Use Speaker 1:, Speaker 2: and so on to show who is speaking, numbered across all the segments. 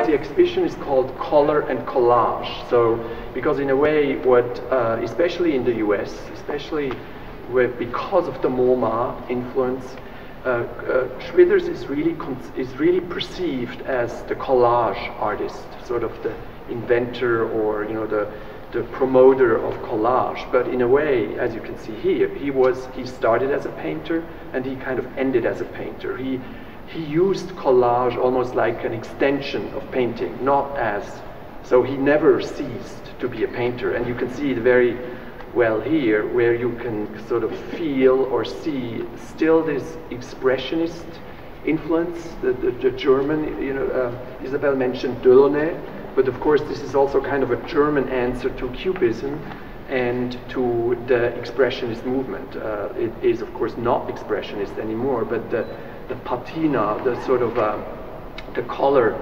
Speaker 1: The exhibition is called Color and Collage. So, because in a way, what especially in the US, especially because of the MoMA influence, Schwitters is really perceived as the collage artist, sort of the inventor, or the promoter of collage. But in a way, as you can see here, he started as a painter and he kind of ended as a painter. He used collage almost like an extension of painting, so he never ceased to be a painter. And you can see it very well here, where you can sort of feel or see still this expressionist influence, the German, Isabel mentioned Delaunay, but of course this is also kind of a German answer to Cubism and to the expressionist movement. It is of course not expressionist anymore, but the patina, the sort of the color,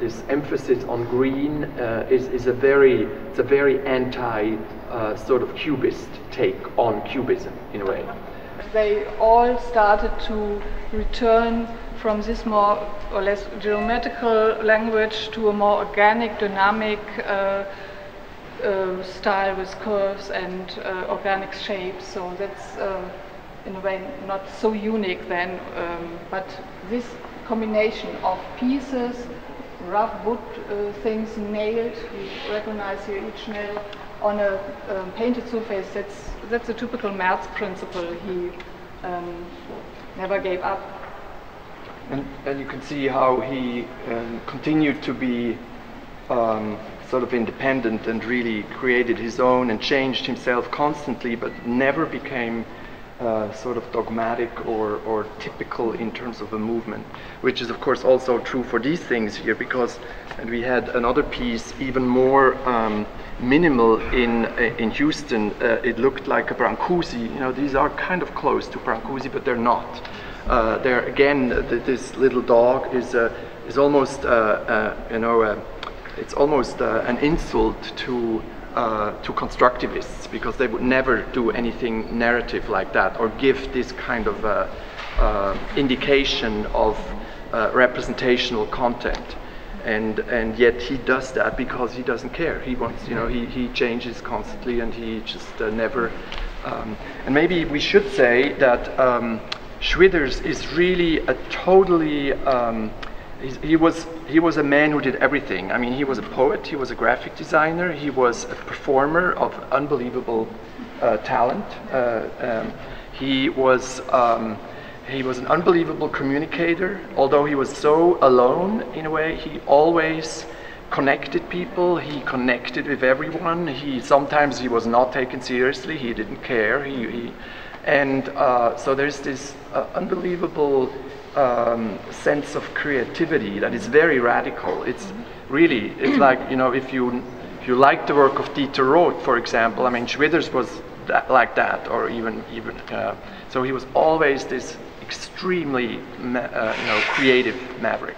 Speaker 1: this emphasis on green is a very anti sort of Cubist take on Cubism in a way.
Speaker 2: They all started to return from this more or less geometrical language to a more organic, dynamic style with curves and organic shapes. So that's in a way not so unique then, but this combination of pieces, rough wood things nailed, you recognize here each nail, on a painted surface, that's a typical Merz principle. He never gave up.
Speaker 3: And you can see how he continued to be sort of independent and really created his own and changed himself constantly, but never became sort of dogmatic or typical in terms of a movement, which is of course also true for these things here, because and we had another piece even more minimal in Houston. It looked like a Brancusi. These are kind of close to Brancusi, but they're not. There again, this little dog is almost it's almost an insult to constructivists, because they would never do anything narrative like that or give this kind of indication of representational content. And yet he does that because he doesn't care. He wants, he changes constantly, and he just never. And maybe we should say that Schwitters is really a totally. He was a man who did everything. I mean, he was a poet, he was a graphic designer, he was a performer of unbelievable talent. He was an unbelievable communicator. Although he was so alone in a way, he always connected people. He connected with everyone. Sometimes he was not taken seriously. He didn't care. So there's this unbelievable sense of creativity that is very radical. It's like, if you like the work of Dieter Roth, for example. I mean, Schwitters was like that, or even so he was always this extremely creative maverick.